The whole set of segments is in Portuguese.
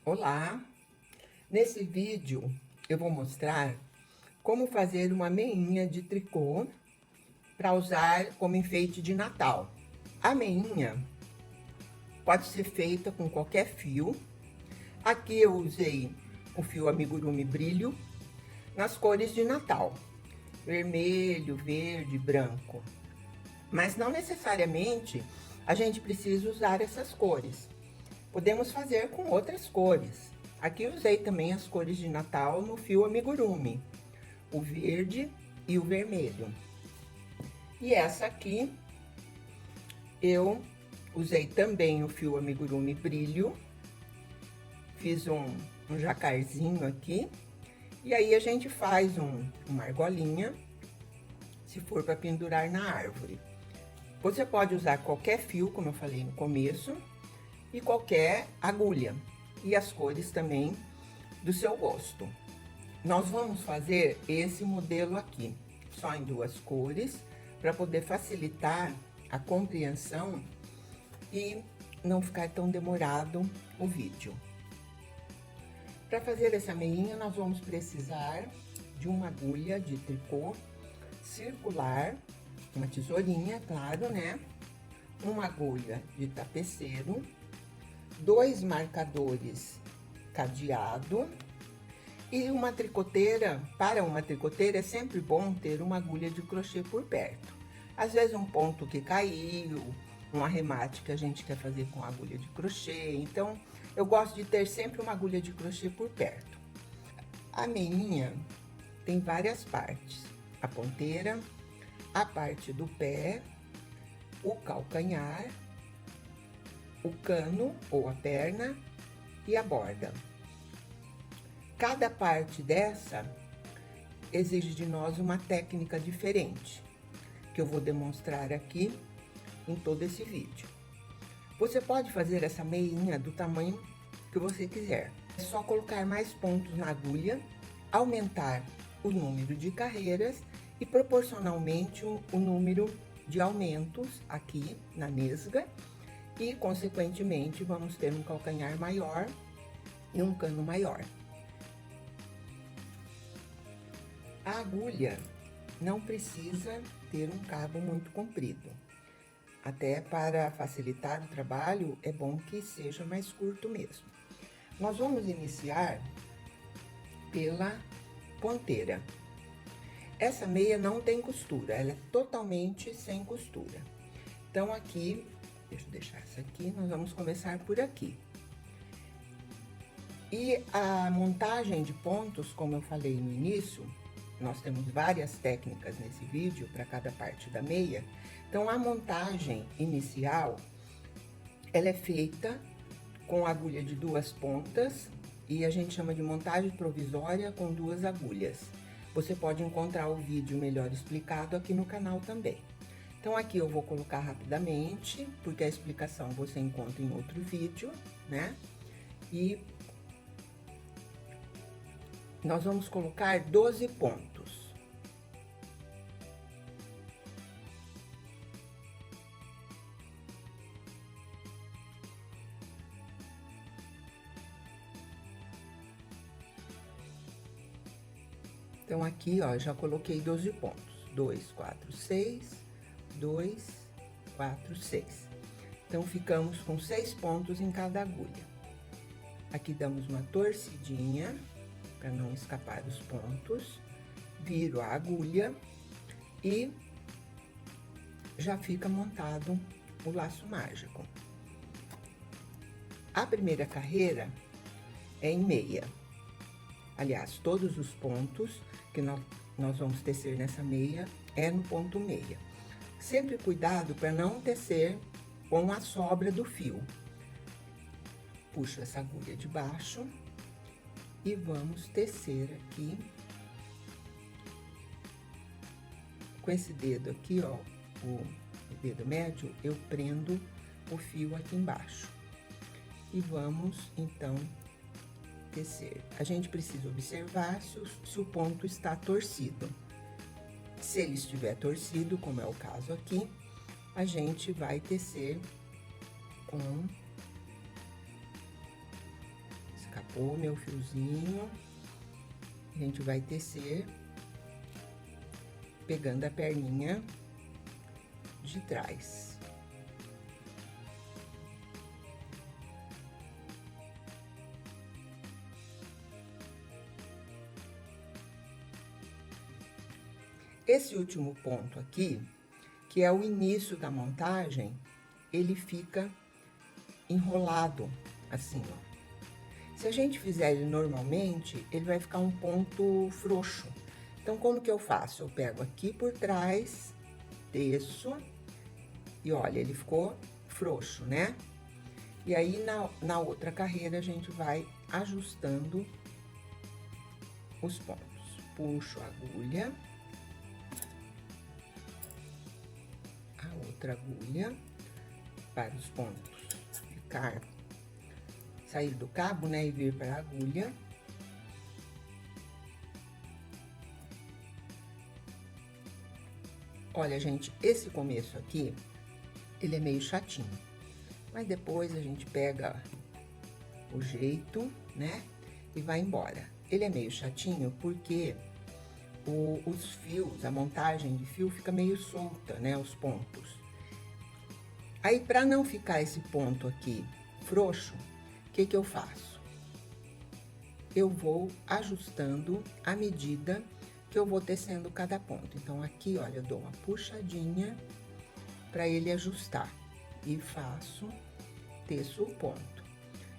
Olá! Nesse vídeo eu vou mostrar como fazer uma meinha de tricô para usar como enfeite de Natal. A meinha pode ser feita com qualquer fio. Aqui eu usei o fio amigurumi brilho nas cores de Natal: vermelho, verde, branco. Mas não necessariamente a gente precisa usar essas cores. Podemos fazer com outras cores. Aqui usei também as cores de Natal no fio amigurumi, o verde e o vermelho. E essa aqui eu usei também o fio amigurumi brilho, fiz um jacarzinho aqui, e aí a gente faz uma argolinha, se for para pendurar na árvore. Você pode usar qualquer fio, como eu falei no começo, e qualquer agulha, e as cores também do seu gosto. Nós vamos fazer esse modelo aqui, só em duas cores, para poder facilitar a compreensão e não ficar tão demorado o vídeo. Para fazer essa meinha, nós vamos precisar de uma agulha de tricô circular, uma tesourinha, claro, né? Uma agulha de tapeceiro, 2 marcadores cadeado e uma tricoteira. Para uma tricoteira é sempre bom ter uma agulha de crochê por perto. Às vezes um ponto que caiu, um arremate que a gente quer fazer com agulha de crochê, então eu gosto de ter sempre uma agulha de crochê por perto. A meinha tem várias partes: a ponteira, a parte do pé, o calcanhar, o cano ou a perna e a borda. Cada parte dessa exige de nós uma técnica diferente, que eu vou demonstrar aqui em todo esse vídeo. Você pode fazer essa meinha do tamanho que você quiser. É só colocar mais pontos na agulha, aumentar o número de carreiras e proporcionalmente o número de aumentos aqui na nesga, e consequentemente vamos ter um calcanhar maior e um cano maior. A agulha não precisa ter um cabo muito comprido. Até para facilitar o trabalho, é bom que seja mais curto mesmo. Nós vamos iniciar pela ponteira. Essa meia não tem costura, ela é totalmente sem costura. Então aqui, deixa eu deixar essa aqui, nós vamos começar por aqui. E a montagem de pontos, como eu falei no início, nós temos várias técnicas nesse vídeo para cada parte da meia. Então, a montagem inicial, ela é feita com agulha de 2 pontas e a gente chama de montagem provisória com 2 agulhas. Você pode encontrar o vídeo melhor explicado aqui no canal também. Então, aqui eu vou colocar rapidamente, porque a explicação você encontra em outro vídeo, né? E nós vamos colocar 12 pontos. Então, aqui, ó, já coloquei 12 pontos. 2, 4, 6, 2, 4, 6. Então, ficamos com 6 pontos em cada agulha. Aqui damos uma torcidinha para não escapar os pontos, viro a agulha e já fica montado o laço mágico. A primeira carreira é em meia. Aliás, todos os pontos que nós vamos tecer nessa meia é no ponto meia. Sempre cuidado para não tecer com a sobra do fio. Puxo essa agulha de baixo e vamos tecer aqui com esse dedo aqui, ó, o dedo médio, eu prendo o fio aqui embaixo e vamos então tecer. A gente precisa observar se o ponto está torcido. Se ele estiver torcido, como é o caso aqui, a gente vai tecer com pôr meu fiozinho, a gente vai tecer, pegando a perninha de trás. Esse último ponto aqui, que é o início da montagem, ele fica enrolado assim, ó. Se a gente fizer ele normalmente, ele vai ficar um ponto frouxo. Então, como que eu faço? Eu pego aqui por trás, teço, e olha, ele ficou frouxo, né? E aí, na outra carreira, a gente vai ajustando os pontos. Puxo a agulha, a outra agulha, para os pontos ficar, sair do cabo, né, e vir para a agulha. Olha, gente, esse começo aqui, ele é meio chatinho, mas depois a gente pega o jeito, né, e vai embora. Ele é meio chatinho porque os fios, a montagem de fio fica meio solta, né, os pontos. Aí, para não ficar esse ponto aqui frouxo, o que que eu faço? Eu vou ajustando à medida que eu vou tecendo cada ponto. Então, aqui, olha, eu dou uma puxadinha para ele ajustar e faço, teço o ponto.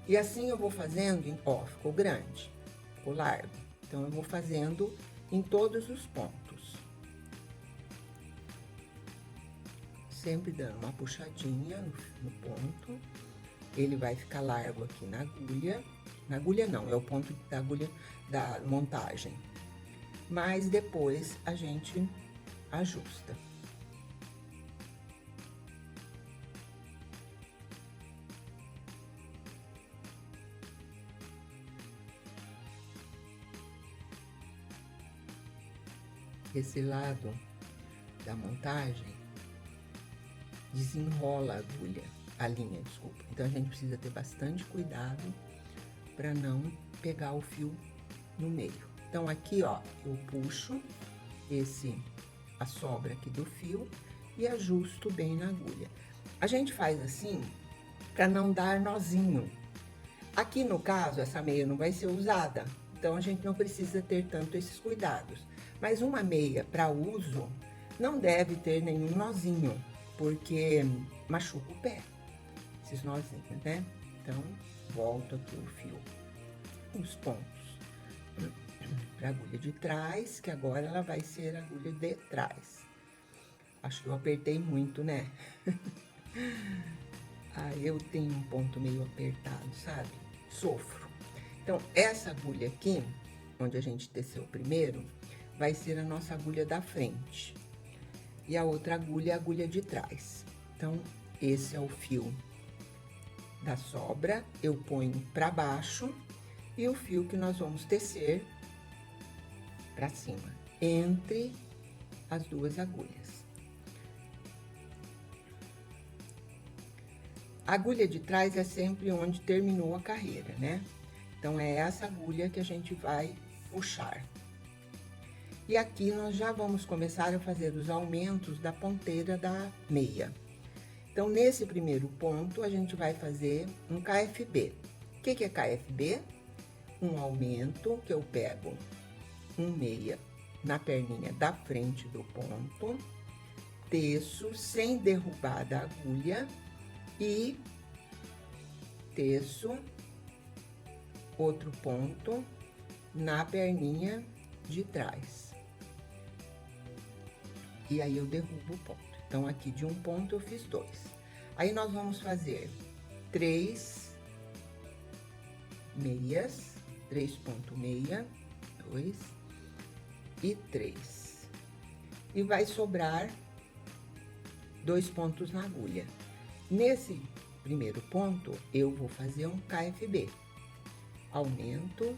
E assim eu vou fazendo, ó, ficou grande, ficou largo. Então, eu vou fazendo em todos os pontos. Sempre dando uma puxadinha no ponto. Ele vai ficar largo aqui na agulha. Na agulha não, é o ponto da agulha da montagem. Mas depois a gente ajusta. Esse lado da montagem desenrola a agulha, a linha, desculpa. Então, a gente precisa ter bastante cuidado para não pegar o fio no meio. Então, aqui, ó, eu puxo a sobra aqui do fio e ajusto bem na agulha. A gente faz assim para não dar nozinho. Aqui, no caso, essa meia não vai ser usada, então a gente não precisa ter tanto esses cuidados. Mas uma meia para uso não deve ter nenhum nozinho, porque machuca o pé, esses nozinhos, né? Então, volto aqui o fio, os pontos para a agulha de trás, que agora ela vai ser a agulha de trás. Acho que eu apertei muito, né? Ah, eu tenho um ponto meio apertado, sabe? Sofro. Então, essa agulha aqui, onde a gente teceu primeiro, vai ser a nossa agulha da frente. E a outra agulha é a agulha de trás. Então, esse é o fio da sobra, eu ponho para baixo, e o fio que nós vamos tecer para cima, entre as duas agulhas. A agulha de trás é sempre onde terminou a carreira, né? Então, é essa agulha que a gente vai puxar. E aqui nós já vamos começar a fazer os aumentos da ponteira da meia. Então, nesse primeiro ponto, a gente vai fazer um KFB. O que que é KFB? Um aumento que eu pego um meia na perninha da frente do ponto, teço sem derrubar da agulha e teço outro ponto na perninha de trás. E aí, eu derrubo o ponto. Então, aqui de um ponto eu fiz 2. Aí, nós vamos fazer 3 meias, 3,6, 2 e 3. E vai sobrar 2 pontos na agulha. Nesse primeiro ponto, eu vou fazer um KFB. Aumento,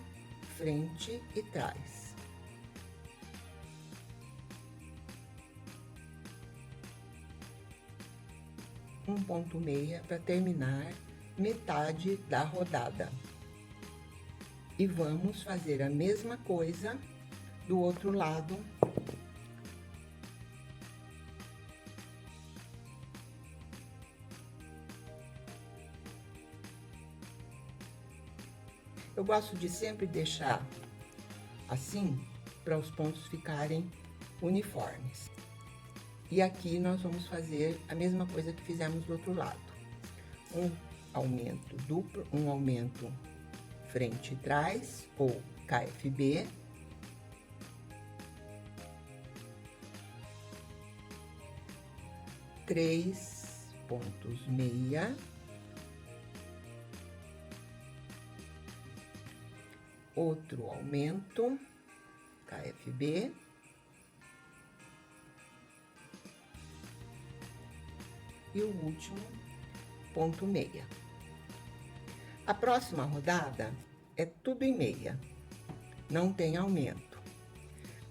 frente e trás. Um ponto meia para terminar metade da rodada. E vamos fazer a mesma coisa do outro lado. Eu gosto de sempre deixar assim, para os pontos ficarem uniformes. E aqui nós vamos fazer a mesma coisa que fizemos do outro lado. Um aumento duplo, um aumento frente e trás, ou KFB. Três pontos meia. Outro aumento, KFB. E o último, ponto meia. A próxima rodada é tudo em meia, não tem aumento.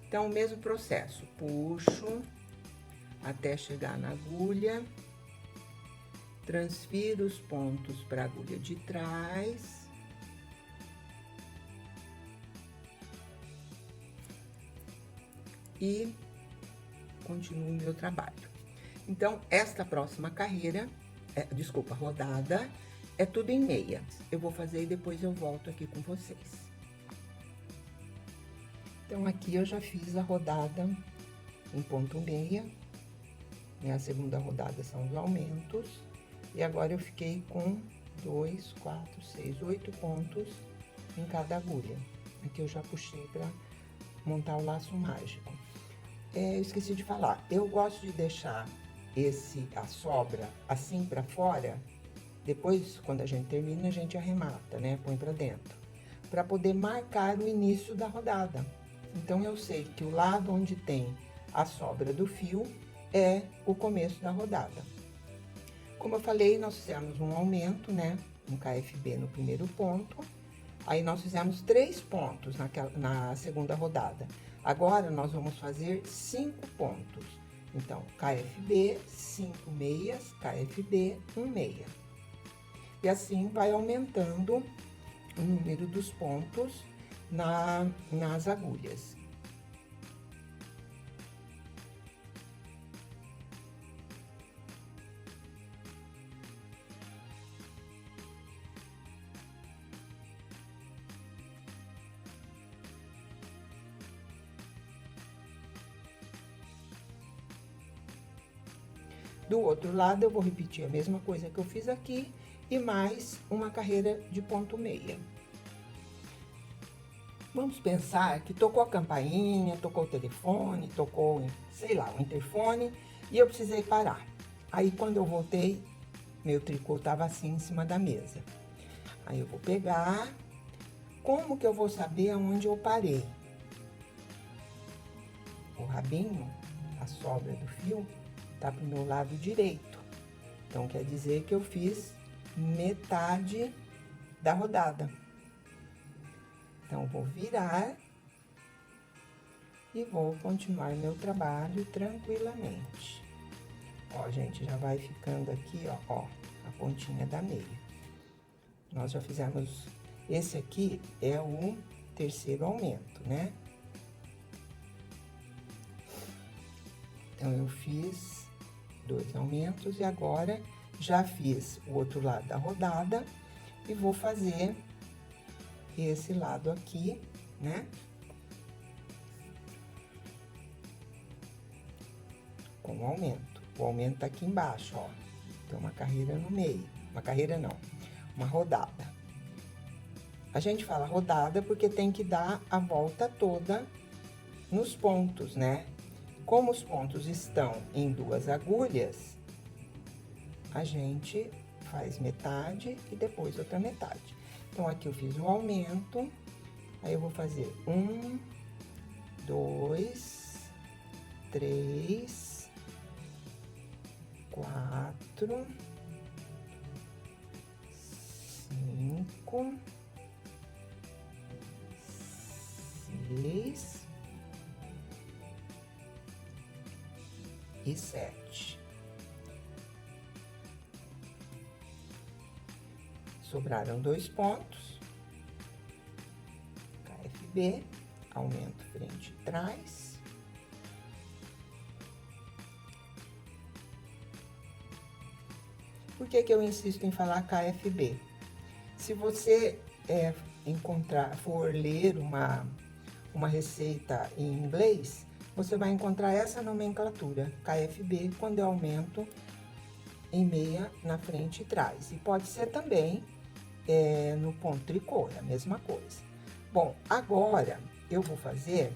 Então, o mesmo processo, puxo até chegar na agulha, transfiro os pontos para a agulha de trás. E continuo o meu trabalho. Então, esta próxima carreira, rodada, é tudo em meia. Eu vou fazer e depois eu volto aqui com vocês. Então, aqui eu já fiz a rodada em ponto meia, né? A segunda rodada são os aumentos. E agora eu fiquei com 2, 4, 6, 8 pontos em cada agulha. Aqui eu já puxei para montar o laço mágico. Eu esqueci de falar, eu gosto de deixar a sobra assim para fora, depois, quando a gente termina, a gente arremata, né? Põe para dentro, para poder marcar o início da rodada. Então, eu sei que o lado onde tem a sobra do fio é o começo da rodada. Como eu falei, nós fizemos um aumento, né? Um KFB no primeiro ponto. Aí, nós fizemos 3 pontos na segunda rodada. Agora, nós vamos fazer 5 pontos. Então, KFB, 5 meias, KFB, 1 meia. E assim vai aumentando o número dos pontos nas agulhas. Do outro lado, eu vou repetir a mesma coisa que eu fiz aqui e mais uma carreira de ponto meia. Vamos pensar que tocou a campainha, tocou o telefone, tocou, sei lá, o interfone e eu precisei parar. Aí, quando eu voltei, meu tricô tava assim em cima da mesa. Aí, eu vou pegar. Como que eu vou saber aonde eu parei? O rabinho, a sobra do fio, tá pro meu lado direito. Então, quer dizer que eu fiz metade da rodada. Então, vou virar e vou continuar meu trabalho tranquilamente. Ó, gente, já vai ficando aqui, ó, a pontinha da meia. Nós já fizemos, esse aqui é o terceiro aumento, né? Então, eu fiz 2 aumentos e agora já fiz o outro lado da rodada e vou fazer esse lado aqui, né? Com o aumento. O aumento tá aqui embaixo, ó. Tem uma carreira no meio. Uma carreira não, uma rodada. A gente fala rodada porque tem que dar a volta toda nos pontos, né? Como os pontos estão em 2 agulhas, a gente faz metade e depois outra metade. Então, aqui eu fiz um aumento, aí eu vou fazer 1, 2, 3, 4, 5, 6 e 7. Sobraram 2 pontos. KFB, aumento frente e trás. Por que que eu insisto em falar KFB? Se você for ler uma receita em inglês, você vai encontrar essa nomenclatura, KFB, quando eu aumento em meia na frente e trás. E pode ser também no ponto tricô, é a mesma coisa. Bom, agora eu vou fazer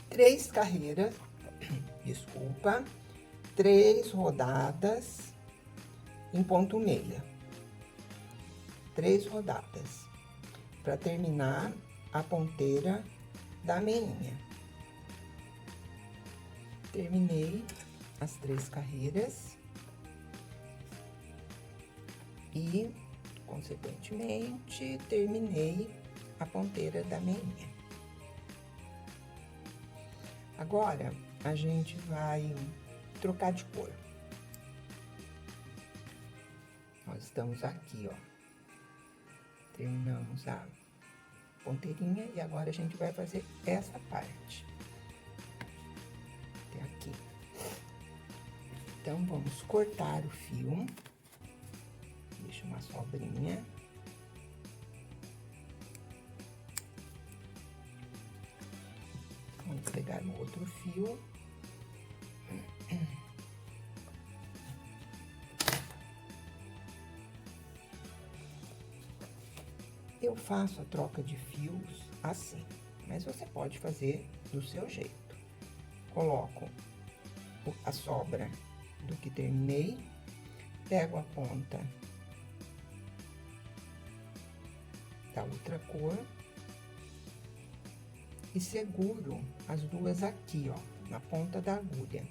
3 carreiras, desculpa, 3 rodadas em ponto meia. 3 rodadas, para terminar a ponteira da meinha. Terminei as 3 carreiras e, consequentemente, terminei a ponteira da meinha. Agora, a gente vai trocar de cor. Nós estamos aqui, ó. Terminamos a ponteirinha e agora a gente vai fazer essa parte. Até aqui. Então, vamos cortar o fio. Deixa uma sobrinha. Vamos pegar o outro fio. Eu faço a troca de fios assim, mas você pode fazer do seu jeito. Coloco a sobra do que terminei, pego a ponta da outra cor e seguro as duas aqui, ó, na ponta da agulha.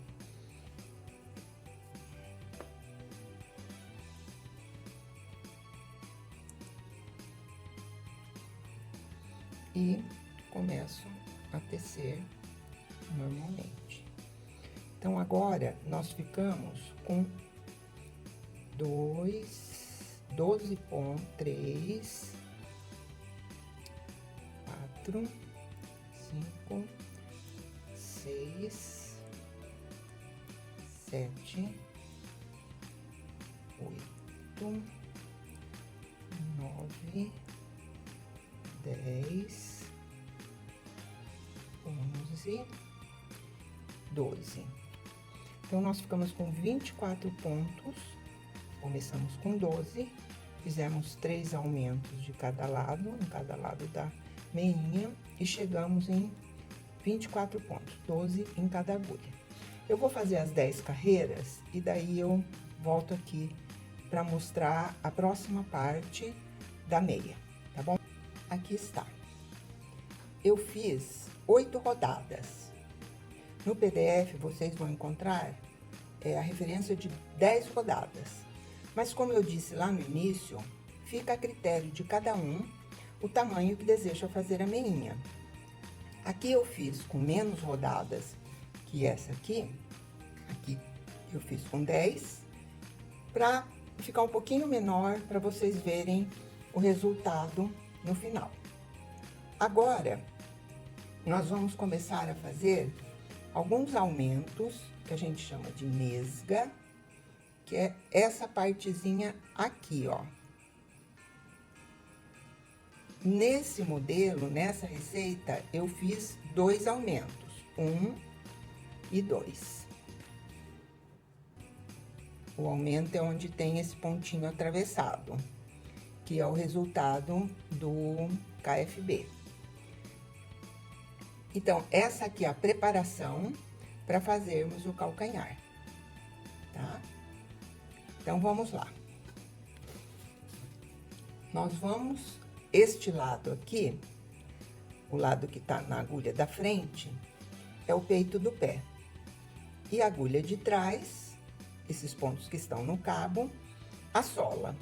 E começo a tecer normalmente. Então, agora, nós ficamos com 12 pontos, 3, 4, 5, 6, 7, 8, 9, 10, 11, 12. Então, nós ficamos com 24 pontos, começamos com 12, fizemos 3 aumentos de cada lado, em cada lado da meinha, e chegamos em 24 pontos, 12 em cada agulha. Eu vou fazer as 10 carreiras e daí eu volto aqui para mostrar a próxima parte da meia, tá bom? Aqui está. Eu fiz 8 rodadas. No PDF, vocês vão encontrar a referência de 10 rodadas. Mas, como eu disse lá no início, fica a critério de cada um o tamanho que deseja fazer a meinha. Aqui eu fiz com menos rodadas que essa aqui. Aqui eu fiz com 10, para ficar um pouquinho menor, para vocês verem o resultado no final. Agora, nós vamos começar a fazer alguns aumentos, que a gente chama de nesga, que é essa partezinha aqui, ó. Nesse modelo, nessa receita, eu fiz 2 aumentos, 1 e 2. O aumento é onde tem esse pontinho atravessado, que é o resultado do KFB. Então, essa aqui é a preparação para fazermos o calcanhar, tá? Então, vamos lá. Nós vamos, este lado aqui, o lado que tá na agulha da frente, é o peito do pé. E a agulha de trás, esses pontos que estão no cabo, a sola.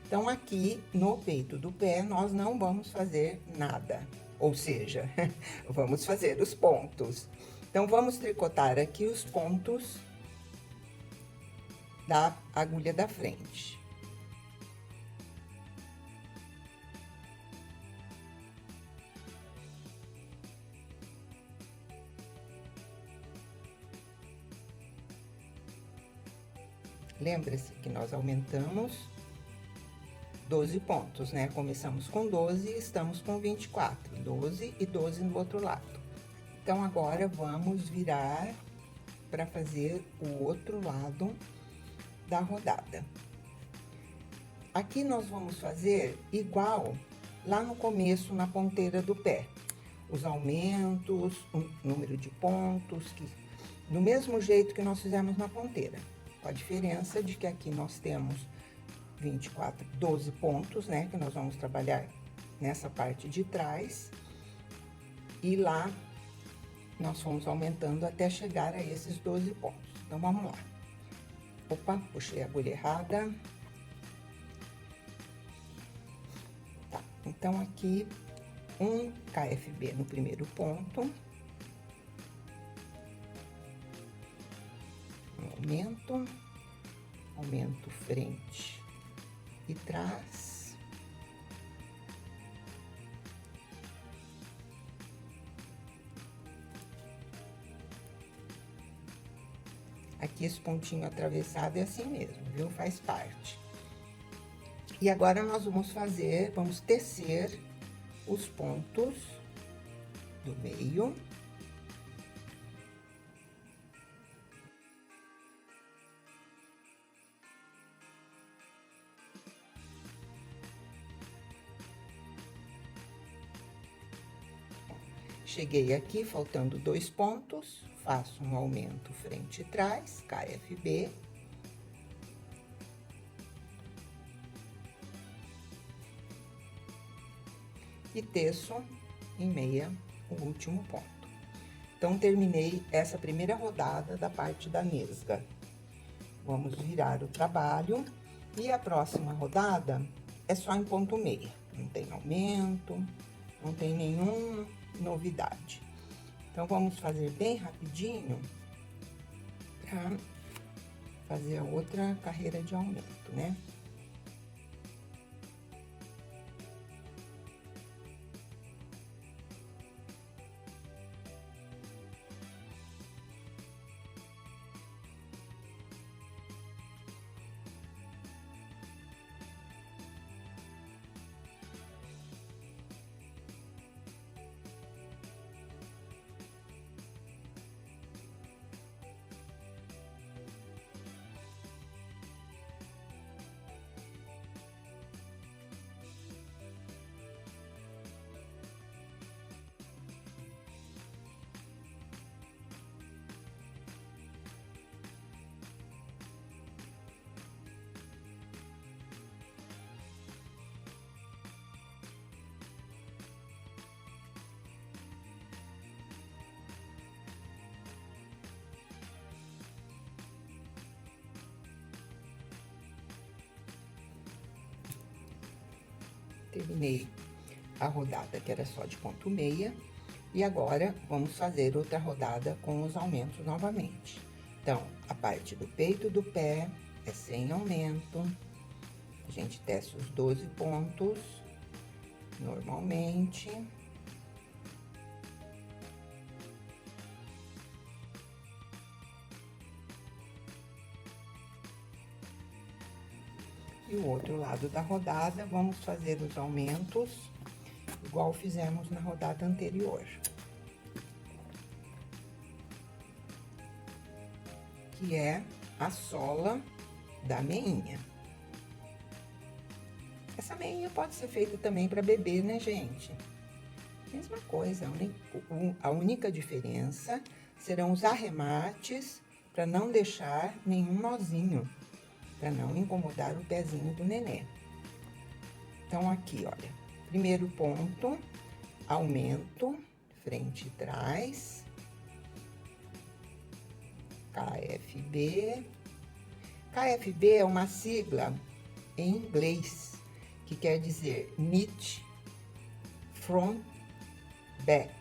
Então, aqui no peito do pé, nós não vamos fazer nada. Ou seja, vamos fazer os pontos. Então, vamos tricotar aqui os pontos da agulha da frente. Lembra-se que nós aumentamos 12 pontos, né? Começamos com 12 e estamos com 24. 12 e 12 no outro lado. Então, agora, vamos virar para fazer o outro lado da rodada. Aqui nós vamos fazer igual lá no começo, na ponteira do pé. Os aumentos, o número de pontos, do mesmo jeito que nós fizemos na ponteira. Com a diferença de que aqui nós temos 24, 12 pontos, né? Que nós vamos trabalhar nessa parte de trás. E lá, nós fomos aumentando até chegar a esses 12 pontos. Então, vamos lá. Opa, puxei a agulha errada. Tá, então, aqui, um KFB no primeiro ponto. Um aumento frente e trás. Aqui esse pontinho atravessado é assim mesmo, viu? Faz parte. E agora nós vamos tecer os pontos do meio. Cheguei aqui, faltando 2 pontos, faço um aumento frente e trás, KFB. E teço em meia o último ponto. Então, terminei essa primeira rodada da parte da nesga. Vamos virar o trabalho e a próxima rodada é só em ponto meia. Não tem aumento, não tem nenhuma novidade. Então, vamos fazer bem rapidinho para fazer a outra carreira de aumento, né? Terminei a rodada que era só de ponto meia. E agora, vamos fazer outra rodada com os aumentos novamente. Então, a parte do peito do pé é sem aumento. A gente tece os 12 pontos, normalmente. E o outro lado da rodada, vamos fazer os aumentos, igual fizemos na rodada anterior. Que é a sola da meinha. Essa meinha pode ser feita também para bebê, né, gente? Mesma coisa, a única diferença serão os arremates para não deixar nenhum nozinho, para não incomodar o pezinho do neném. Então, aqui, olha, primeiro ponto, aumento, frente e trás, KFB. KFB é uma sigla em inglês, que quer dizer Knit Front Back.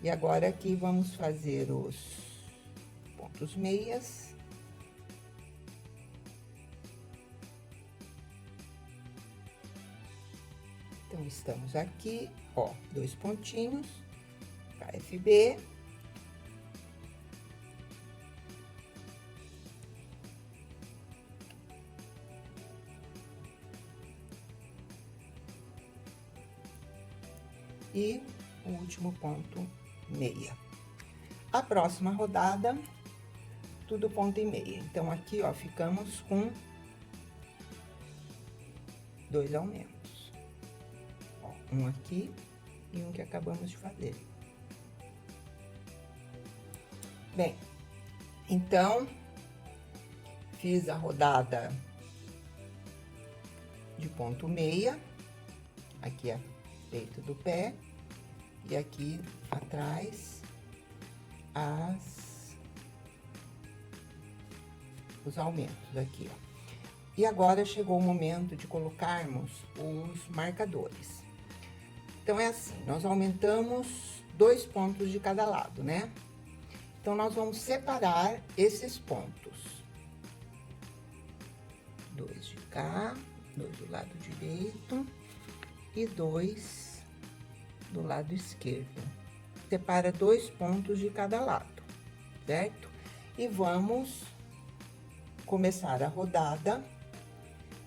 E agora, aqui, vamos fazer os pontos meias. Então, estamos aqui, ó, 2 pontinhos, KFB. e o último ponto meia. A próxima rodada, tudo ponto e meia. Então, aqui, ó, ficamos com 2 aumentos. Ó, um aqui e um que acabamos de fazer. Bem, então, fiz a rodada de ponto meia, aqui é peito do pé, e aqui atrás os aumentos aqui, ó. E agora chegou o momento de colocarmos os marcadores. Então, é assim, nós aumentamos 2 pontos de cada lado, né? Então, nós vamos separar esses pontos. 2 de cá, 2 do lado direito e 2 do lado esquerdo. Separa 2 pontos de cada lado, certo? E vamos começar a rodada.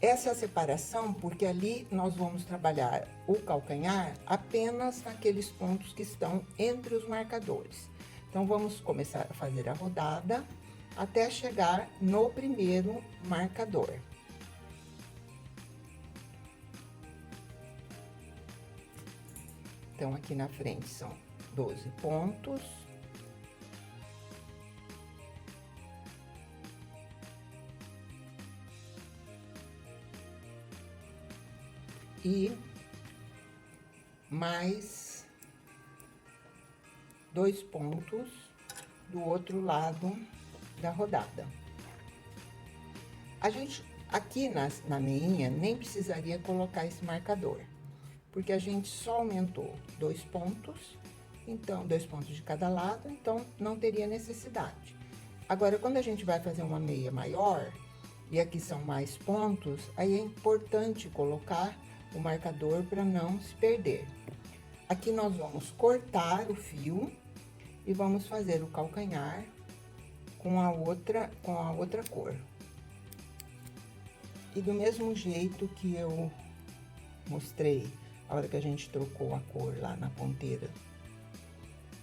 Essa é a separação, porque ali nós vamos trabalhar o calcanhar apenas naqueles pontos que estão entre os marcadores. Então, vamos começar a fazer a rodada até chegar no primeiro marcador. Então, aqui na frente são 12 pontos. E mais 2 pontos do outro lado da rodada. A gente, aqui na meinha, nem precisaria colocar esse marcador, porque a gente só aumentou 2 pontos, então, 2 pontos de cada lado, então não teria necessidade. Agora, quando a gente vai fazer uma meia maior, e aqui são mais pontos, aí é importante colocar o marcador para não se perder. Aqui nós vamos cortar o fio e vamos fazer o calcanhar com a outra cor. E do mesmo jeito que eu mostrei a hora que a gente trocou a cor lá na ponteira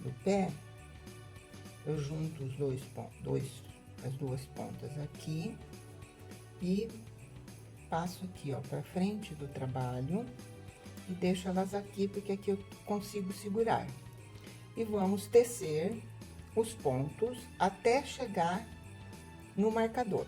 do pé, eu junto as duas pontas aqui e passo aqui, ó, pra frente do trabalho e deixo elas aqui, porque aqui eu consigo segurar. E vamos tecer os pontos até chegar no marcador.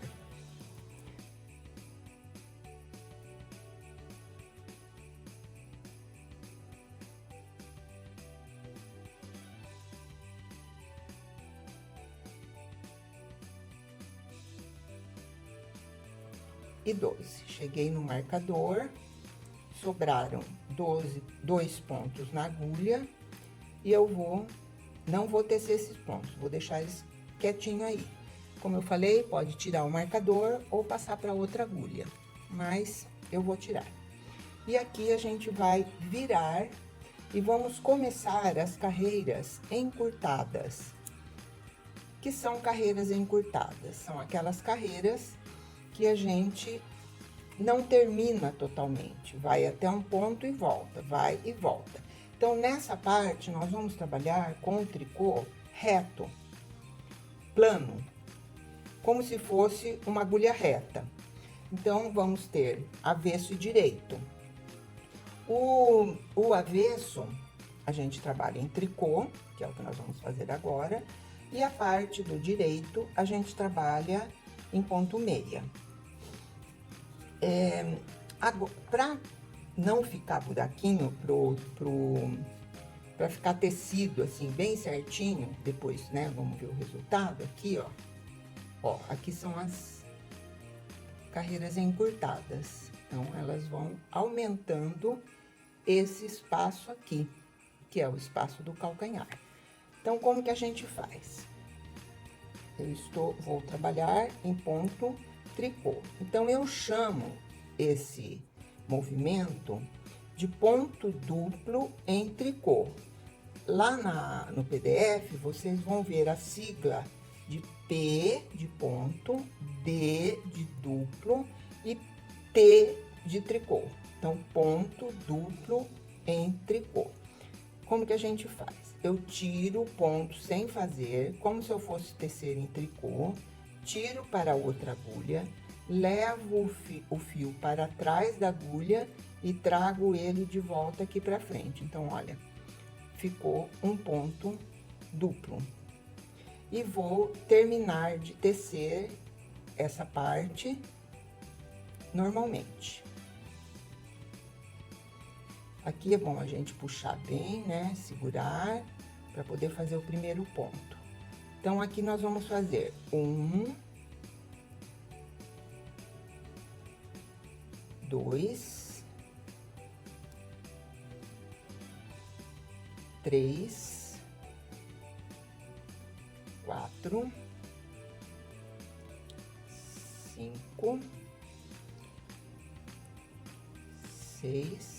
E 12. Cheguei no marcador, sobraram 2 pontos na agulha, e eu não vou tecer esses pontos, vou deixar eles quietinho aí. Como eu falei, pode tirar o marcador ou passar para outra agulha, mas eu vou tirar. E aqui a gente vai virar e vamos começar as carreiras encurtadas. Que são carreiras encurtadas? São aquelas carreiras que a gente não termina totalmente, vai até um ponto e volta, vai e volta. Então, nessa parte, nós vamos trabalhar com o tricô reto, plano, como se fosse uma agulha reta. Então, vamos ter avesso e direito. O avesso, a gente trabalha em tricô, que é o que nós vamos fazer agora, e a parte do direito, a gente trabalha em ponto meia. Para não ficar buraquinho, para ficar tecido assim bem certinho, depois, né, vamos ver o resultado aqui, ó. Ó, aqui são as carreiras encurtadas. Então, elas vão aumentando esse espaço aqui, que é o espaço do calcanhar. Então, como que a gente faz? Vou trabalhar em ponto tricô. Então, eu chamo esse movimento de ponto duplo em tricô. Lá no PDF, vocês vão ver a sigla de P de ponto, D de duplo e T de tricô. Então, ponto duplo em tricô. Como que a gente faz? Eu tiro o ponto sem fazer, como se eu fosse tecer em tricô, tiro para outra agulha, levo o fio para trás da agulha e trago ele de volta aqui pra frente. Então, olha, ficou um ponto duplo. E vou terminar de tecer essa parte normalmente. Aqui é bom a gente puxar bem, né? Segurar, para poder fazer o primeiro ponto. Então, aqui nós vamos fazer 1, 2, 3, 4, 5, 6,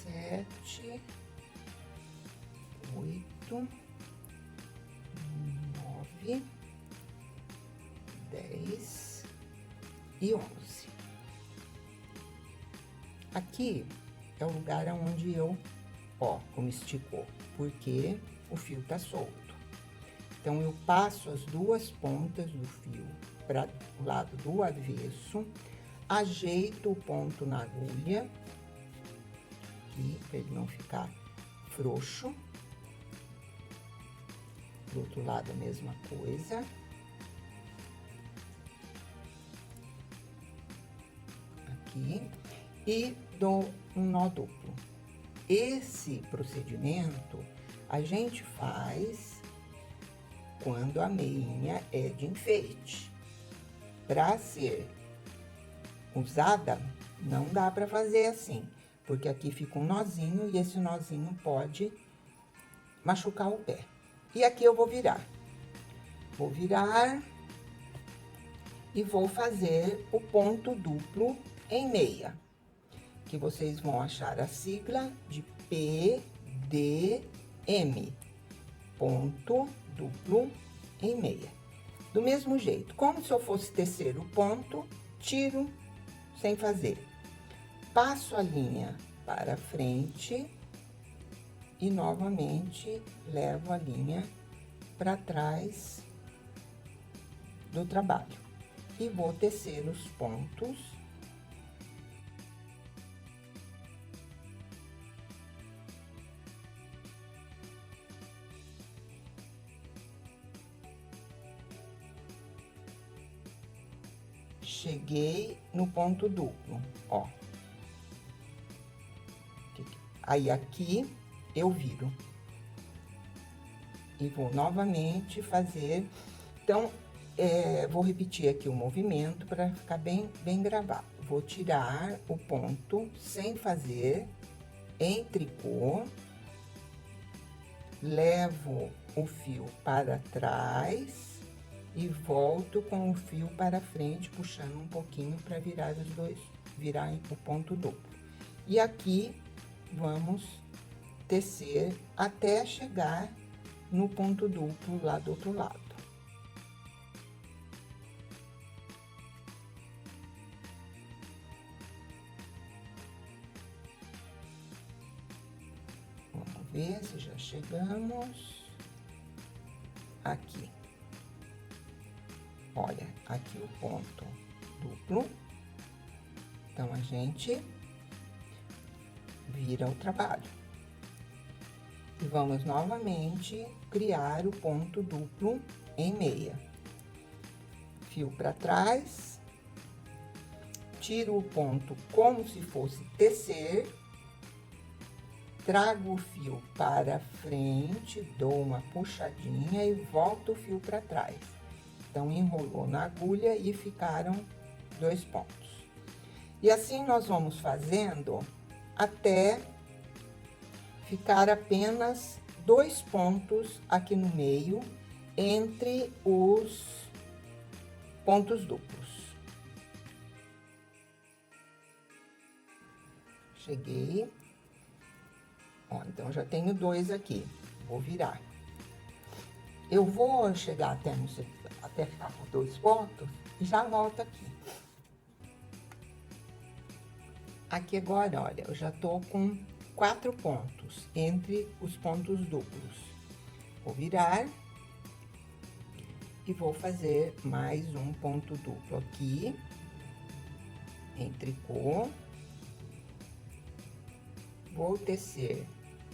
7, 8, 9, 10 e 11. Aqui é o lugar onde eu, ó, como esticou, porque o fio tá solto. Então, eu passo as duas pontas do fio para o lado do avesso, ajeito o ponto na agulha, aqui, para ele não ficar frouxo. Do outro lado, a mesma coisa. Aqui. E dou um nó duplo. Esse procedimento a gente faz quando a meinha é de enfeite. Para ser usada, não dá para fazer assim, porque aqui fica um nozinho e esse nozinho pode machucar o pé. E aqui eu vou virar. Vou virar e vou fazer o ponto duplo em meia, que vocês vão achar a sigla de PDM, ponto duplo em meia. Do mesmo jeito, como se eu fosse tecer o ponto, tiro sem fazer. Passo a linha para frente e novamente levo a linha para trás do trabalho. E vou tecer os pontos. Cheguei no ponto duplo, ó. Aí, aqui, eu viro. E vou novamente fazer. Então, vou repetir aqui o movimento para ficar bem gravado. Vou tirar o ponto sem fazer em tricô. Levo o fio para trás e volto com o fio para frente, puxando um pouquinho para virar os dois, virar o ponto duplo. E aqui, vamos tecer até chegar no ponto duplo lá do outro lado. Vamos ver se já chegamos aqui. Olha, aqui o ponto duplo. Então, a gente vira o trabalho. E vamos novamente criar o ponto duplo em meia. Fio para trás, tiro o ponto como se fosse tecer, trago o fio para frente, dou uma puxadinha e volto o fio para trás. Então, enrolou na agulha e ficaram 2 pontos. E assim nós vamos fazendo até ficar apenas 2 pontos aqui no meio, entre os pontos duplos. Cheguei. Ó, então, já tenho 2 aqui. Vou virar. Eu vou chegar até ficar com 2 pontos e já volto aqui. Aqui agora, olha, eu já tô com 4 pontos entre os pontos duplos. Vou virar e vou fazer mais um ponto duplo aqui, em tricô. Vou tecer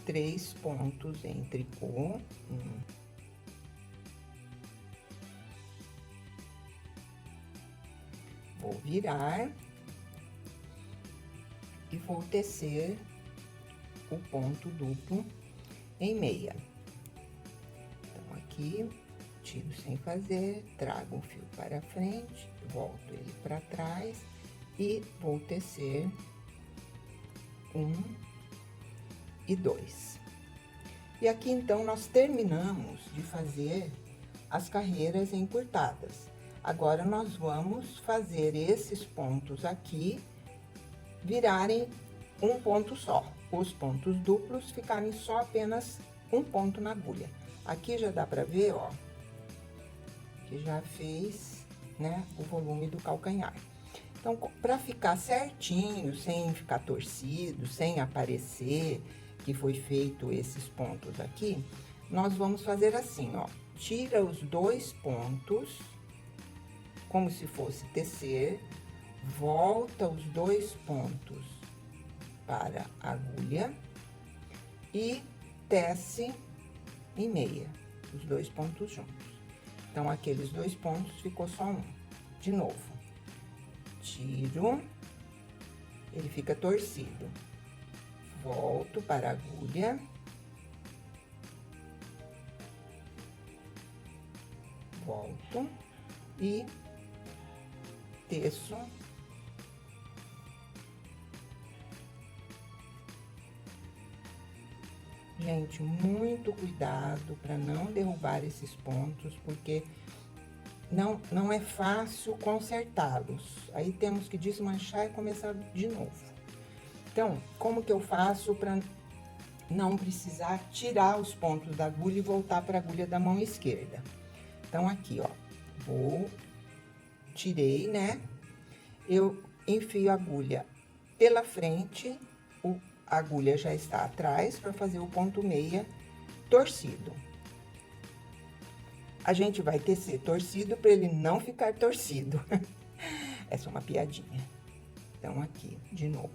3 pontos em tricô. Vou virar e vou tecer o ponto duplo em meia. Então, aqui, tiro sem fazer, trago o fio para frente, volto ele para trás e vou tecer 1 e 2. E aqui, então, nós terminamos de fazer as carreiras encurtadas. Agora, nós vamos fazer esses pontos aqui virarem um ponto só. Os pontos duplos ficarem só apenas um ponto na agulha. Aqui já dá pra ver, ó, que já fez, né, o volume do calcanhar. Então, pra ficar certinho, sem ficar torcido, sem aparecer que foi feito esses pontos aqui, nós vamos fazer assim, ó. Tira os 2 pontos, como se fosse tecer, volta os 2 pontos para a agulha e tece em meia, os 2 pontos juntos. Então, aqueles 2 pontos ficou só um. De novo, tiro, ele fica torcido. Volto para a agulha. Volto e teço Gente, muito cuidado para não derrubar esses pontos, porque não é fácil consertá-los. Aí temos que desmanchar e começar de novo. Então, como que eu faço para não precisar tirar os pontos da agulha e voltar para a agulha da mão esquerda? Então, aqui, ó, tirei, né? Eu enfio a agulha pela frente, a agulha já está atrás para fazer o ponto meia torcido. A gente vai tecer torcido para ele não ficar torcido. Essa é uma piadinha. Então, aqui, de novo,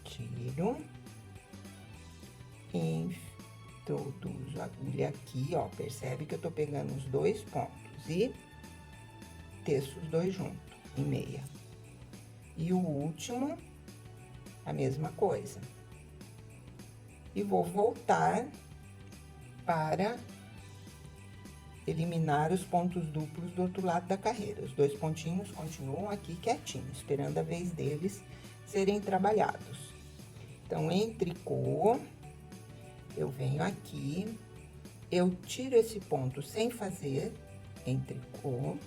tiro, introduzo a agulha aqui, ó, percebe que eu tô pegando os 2 pontos e teço os 2 juntos, em meia. E o último, a mesma coisa. E vou voltar para eliminar os pontos duplos do outro lado da carreira. Os 2 pontinhos continuam aqui quietinhos, esperando a vez deles serem trabalhados. Então, em tricô, eu venho aqui, eu tiro esse ponto sem fazer, em tricô,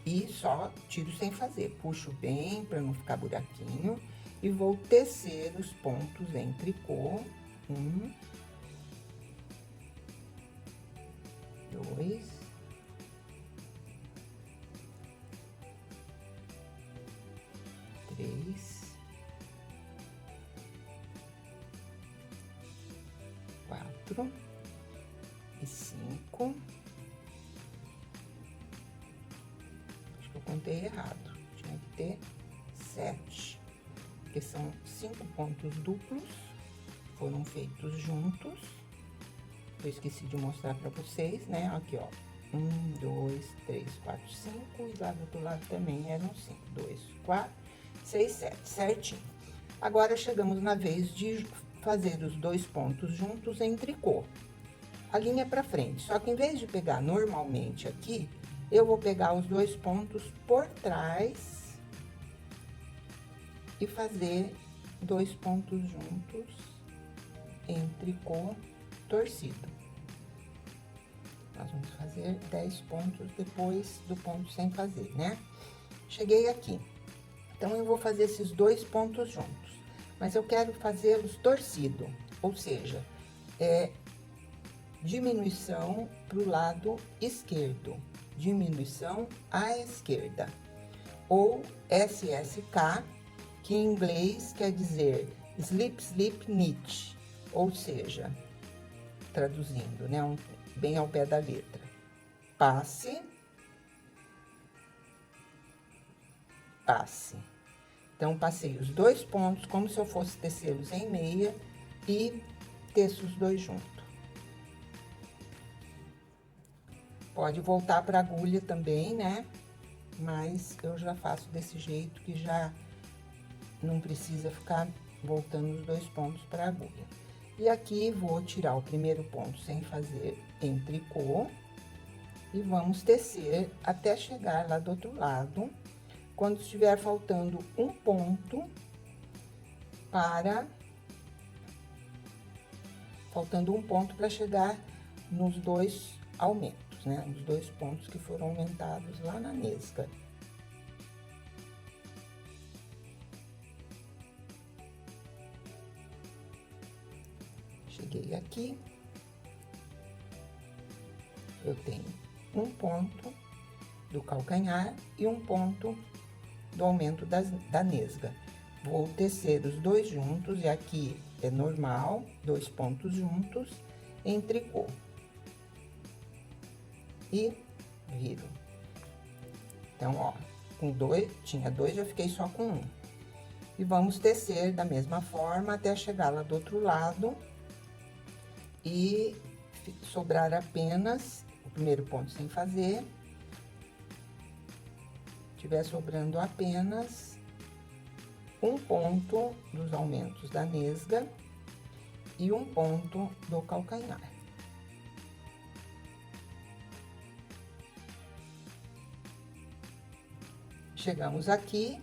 e só tiro sem fazer. Puxo bem para não ficar buraquinho e vou tecer os pontos em tricô. 1, 2, 3, 4 e 5. Acho que eu contei errado. Tinha que ter 7, porque são 5 pontos duplos, foram feitos juntos. Eu esqueci de mostrar pra vocês, né? Aqui, ó. 1, 2, 3, 4, 5. E lá do outro lado também eram 5. 2, 4, 6, 7. Certinho. Agora, chegamos na vez de fazer os 2 pontos juntos em tricô. A linha pra frente. Só que em vez de pegar normalmente aqui, eu vou pegar os 2 pontos por trás e fazer 2 pontos juntos em tricô torcido. Nós vamos fazer 10 pontos depois do ponto sem fazer, né? Cheguei aqui. Então, eu vou fazer esses 2 pontos juntos, mas eu quero fazê-los torcido, ou seja, diminuição para o lado esquerdo, diminuição à esquerda, ou SSK, que em inglês quer dizer slip, slip, knit, ou seja, traduzindo, né, bem ao pé da letra, passe, passe. Então, passei os 2 pontos como se eu fosse tecê-los em meia e teço os 2 juntos. Pode voltar para a agulha também, né? Mas eu já faço desse jeito que já não precisa ficar voltando os 2 pontos para a agulha. E aqui vou tirar o primeiro ponto sem fazer em tricô e vamos tecer até chegar lá do outro lado. Quando estiver faltando um ponto para chegar nos 2 aumentos, né? Nos 2 pontos que foram aumentados lá na nesga. Cheguei aqui, eu tenho um ponto do calcanhar e um ponto do aumento da nesga. Vou tecer os 2 juntos, e aqui é normal, 2 pontos juntos, em tricô. E viro. Então, ó, com 2, tinha 2, já fiquei só com 1. E vamos tecer da mesma forma até chegar lá do outro lado e sobrar apenas o primeiro ponto sem fazer. Tiver sobrando apenas um ponto dos aumentos da nesga e um ponto do calcanhar. Chegamos aqui,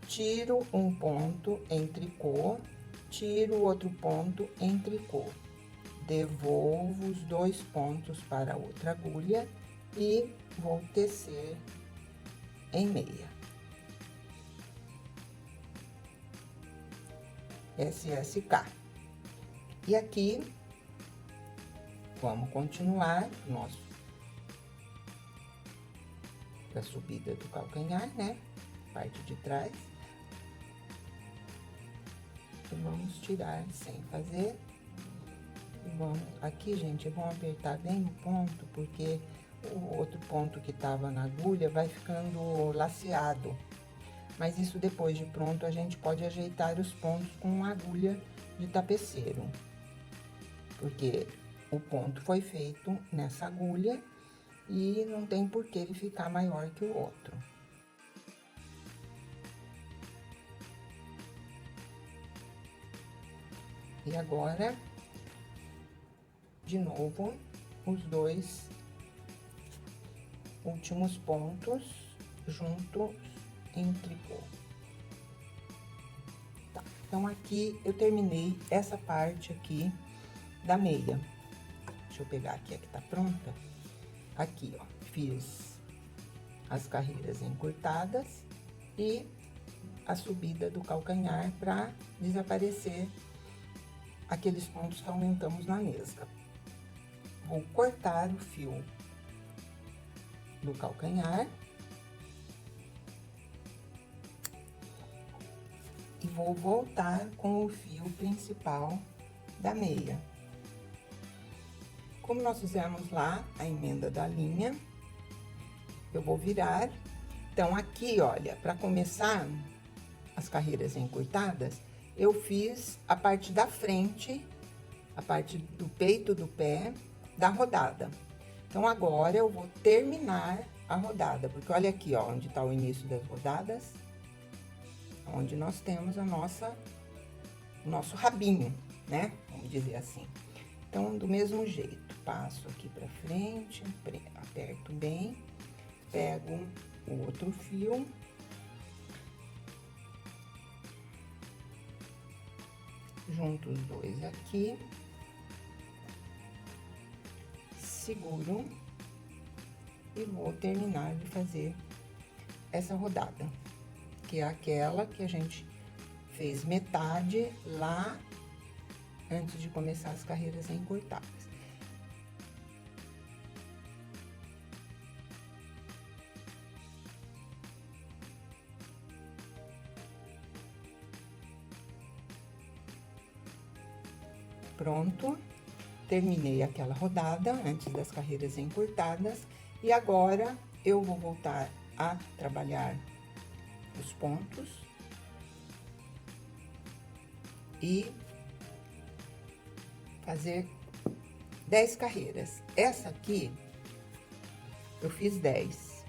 tiro um ponto em tricô, tiro outro ponto em tricô, devolvo os 2 pontos para a outra agulha e vou tecer em meia. SSK. E aqui, vamos continuar a subida do calcanhar, né? Parte de trás. E vamos tirar sem fazer. E vamos, aqui, gente, é bom apertar bem o ponto, porque o outro ponto que tava na agulha vai ficando laceado. Mas isso depois de pronto a gente pode ajeitar os pontos com uma agulha de tapeceiro. Porque o ponto foi feito nessa agulha e não tem por que ele ficar maior que o outro. E agora, de novo, os 2 últimos pontos juntos em tricô. Tá, então, aqui eu terminei essa parte aqui da meia. Deixa eu pegar aqui a que tá pronta. Aqui, ó, fiz as carreiras encurtadas e a subida do calcanhar para desaparecer aqueles pontos que aumentamos na nesga. Vou cortar o fio do calcanhar e vou voltar com o fio principal da meia. Como nós fizemos lá a emenda da linha, eu vou virar. Então, aqui, olha, para começar as carreiras encurtadas, eu fiz a parte da frente, a parte do peito do pé da rodada. Então, agora eu vou terminar a rodada, porque olha aqui, ó, onde tá o início das rodadas, onde nós temos o nosso rabinho, né? Vamos dizer assim. Então, do mesmo jeito, passo aqui pra frente, aperto bem, pego o outro fio, junto os 2 aqui, seguro e vou terminar de fazer essa rodada, que é aquela que a gente fez metade lá antes de começar as carreiras encurtadas. Pronto, terminei aquela rodada antes das carreiras encurtadas e agora eu vou voltar a trabalhar os pontos e fazer 10 carreiras. Essa aqui eu fiz 10.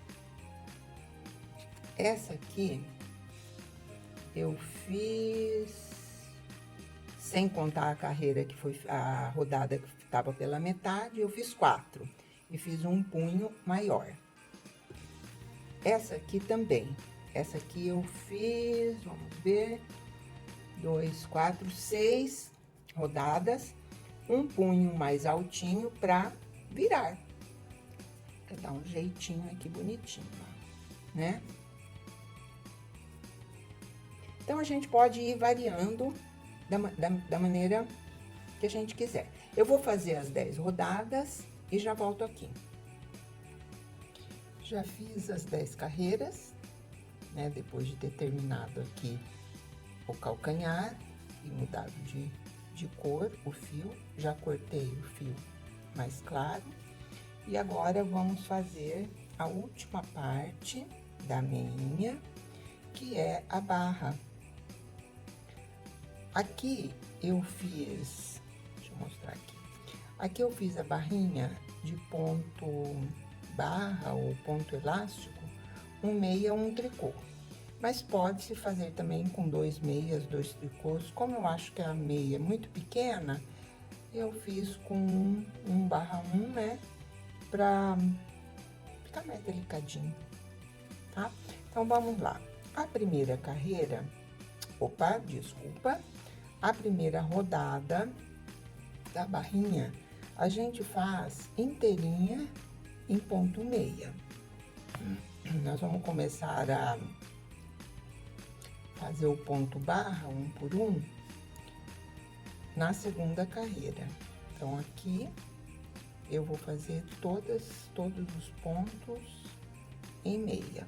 Essa aqui eu fiz, sem contar a carreira que foi a rodada que estava pela metade, eu fiz 4 e fiz um punho maior. Essa aqui também. Essa aqui eu fiz, vamos ver, 2, 4, 6 rodadas, um punho mais altinho para virar. Pra dar um jeitinho aqui bonitinho, ó, né? Então, a gente pode ir variando da maneira que a gente quiser. Eu vou fazer as 10 rodadas e já volto aqui. Já fiz as 10 carreiras, né? Depois de ter terminado aqui o calcanhar e mudado de cor o fio, já cortei o fio mais claro. E agora, vamos fazer a última parte da meinha, que é a barra. Aqui eu fiz, deixa eu mostrar aqui. Aqui eu fiz a barrinha de ponto barra ou ponto elástico, um meia, um tricô. Mas pode-se fazer também com 2 meias, 2 tricôs. Como eu acho que a meia é muito pequena, eu fiz com 1/1, né? Pra ficar mais delicadinho, tá? Então, vamos lá. A primeira carreira, a primeira rodada da barrinha, a gente faz inteirinha em ponto meia. Nós vamos começar a fazer o ponto barra, 1 por 1, na segunda carreira. Então, aqui eu vou fazer todos os pontos em meia.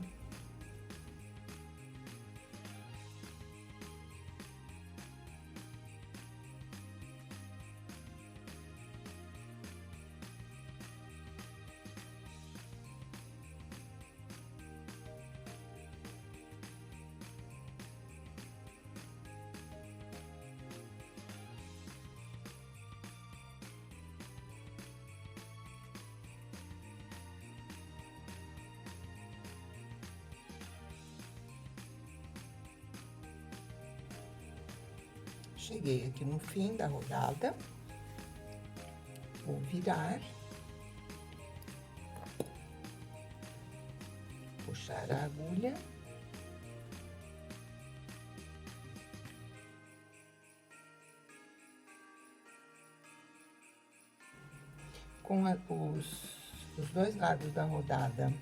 Cheguei aqui no fim da rodada, vou virar, puxar a agulha, com os 2 lados da rodada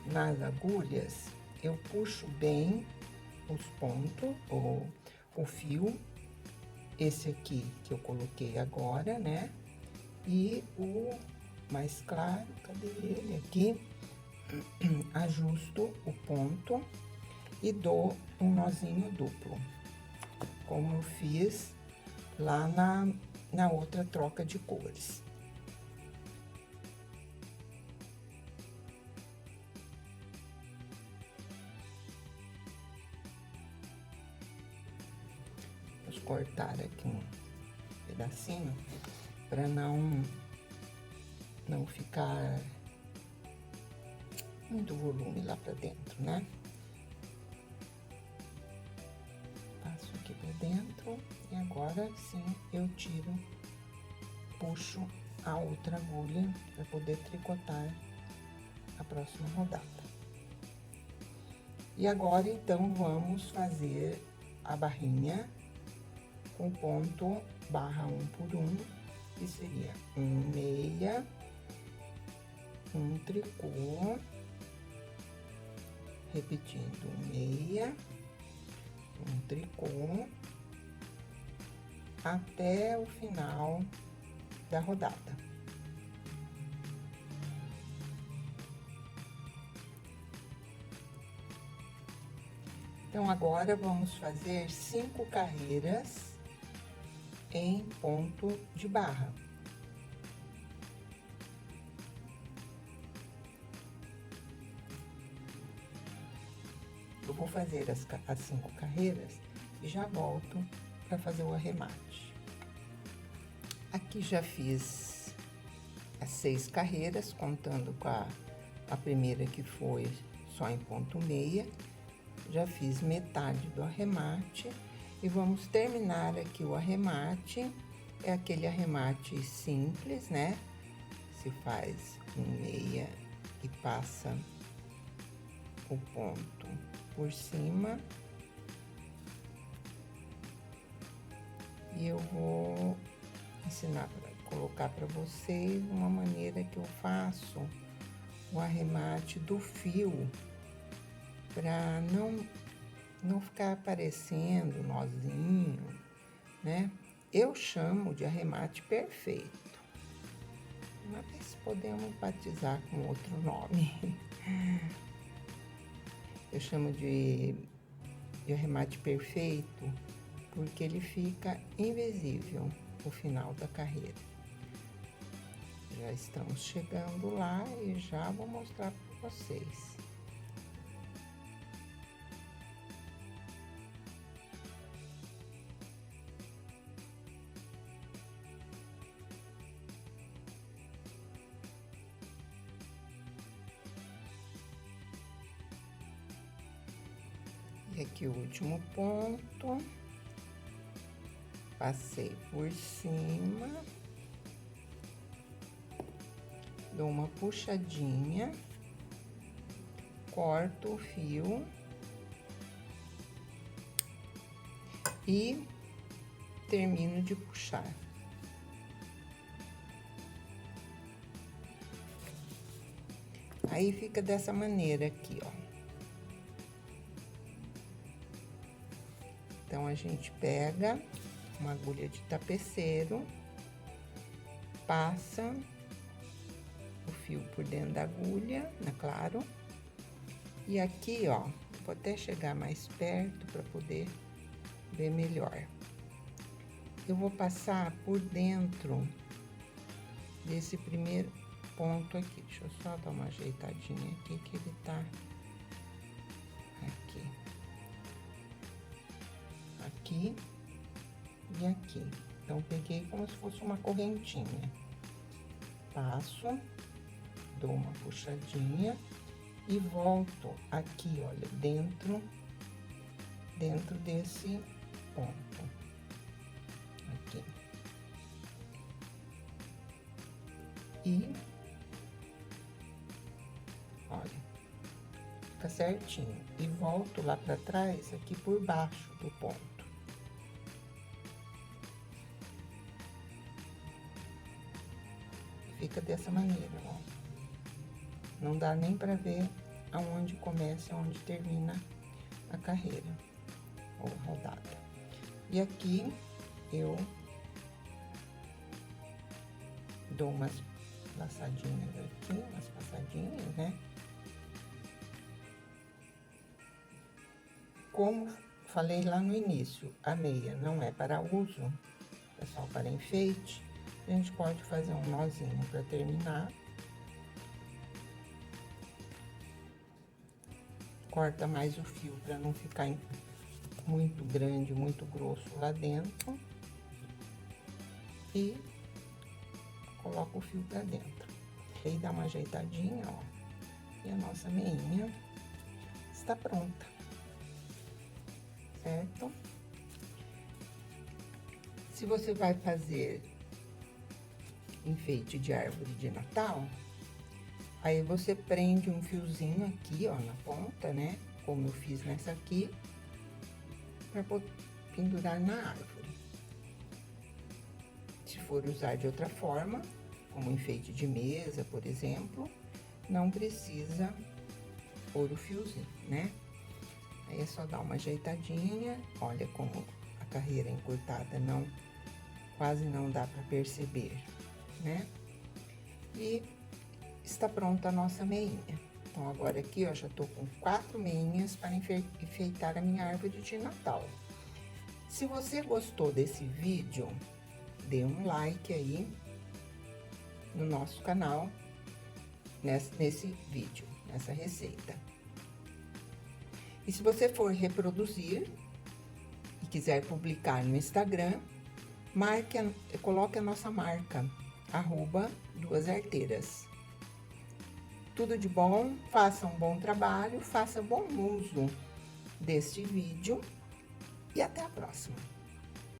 nas agulhas, eu puxo bem os pontos, ou o fio. Esse aqui que eu coloquei agora, né? E o mais claro, cadê ele aqui? Ajusto o ponto e dou um nozinho duplo, como eu fiz lá na outra troca de cores. Cortar aqui um pedacinho para não ficar muito volume lá para dentro, né? Passo aqui para dentro e agora sim eu puxo a outra agulha para poder tricotar a próxima rodada. E agora então vamos fazer a barrinha com ponto barra 1 por 1, que seria 1 meia, 1 tricô, repetindo 1 meia, 1 tricô, até o final da rodada. Então, agora vamos fazer 5 carreiras em ponto de barra. Eu vou fazer as 5 carreiras e já volto para fazer o arremate. Aqui já fiz as 6 carreiras, contando com a primeira que foi só em ponto meia. Já fiz metade do arremate e vamos terminar aqui o arremate. É aquele arremate simples, né? Se faz um meia e passa o ponto por cima. E eu vou ensinar, colocar para vocês uma maneira que eu faço o arremate do fio, para não ficar aparecendo nozinho, né? Eu chamo de arremate perfeito, mas podemos batizar com outro nome. Eu chamo de arremate perfeito porque ele fica invisível no final da carreira. Já estamos chegando lá e já vou mostrar para vocês. E aqui o último ponto, passei por cima, dou uma puxadinha, corto o fio e termino de puxar. Aí fica dessa maneira aqui, ó. Então, a gente pega uma agulha de tapeceiro, passa o fio por dentro da agulha, né, claro. E aqui, ó, vou até chegar mais perto para poder ver melhor. Eu vou passar por dentro desse primeiro ponto aqui. Deixa eu só dar uma ajeitadinha aqui, que ele tá aqui. Aqui e aqui. Então, peguei como se fosse uma correntinha. Passo, dou uma puxadinha e volto aqui, olha, dentro desse ponto. Aqui. E, olha, fica certinho. E volto lá pra trás, aqui por baixo do ponto. Fica dessa maneira, ó. Não dá nem pra ver aonde começa e aonde termina a carreira ou rodada. E aqui eu dou umas passadinhas aqui, umas passadinhas, né? Como falei lá no início, a meia não é para uso, é só para enfeite. A gente pode fazer um nozinho para terminar. Corta mais o fio para não ficar muito grande, muito grosso lá dentro. E coloca o fio para dentro. Aí dá uma ajeitadinha, ó. E a nossa meinha está pronta. Certo? Se você vai fazer enfeite de árvore de Natal, aí você prende um fiozinho aqui, ó, na ponta, né? Como eu fiz nessa aqui, para pendurar na árvore. Se for usar de outra forma, como enfeite de mesa, por exemplo, não precisa pôr o fiozinho, né? Aí é só dar uma ajeitadinha, olha como a carreira encurtada quase não dá para perceber, né? E está pronta a nossa meinha. Então, agora aqui, ó, já tô com 4 meinhas para enfeitar a minha árvore de Natal. Se você gostou desse vídeo, dê um like aí no nosso canal, nesse vídeo, nessa receita. E se você for reproduzir e quiser publicar no Instagram, coloque a nossa marca, @duasarteiras. Tudo de bom, faça um bom trabalho, faça bom uso deste vídeo e até a próxima.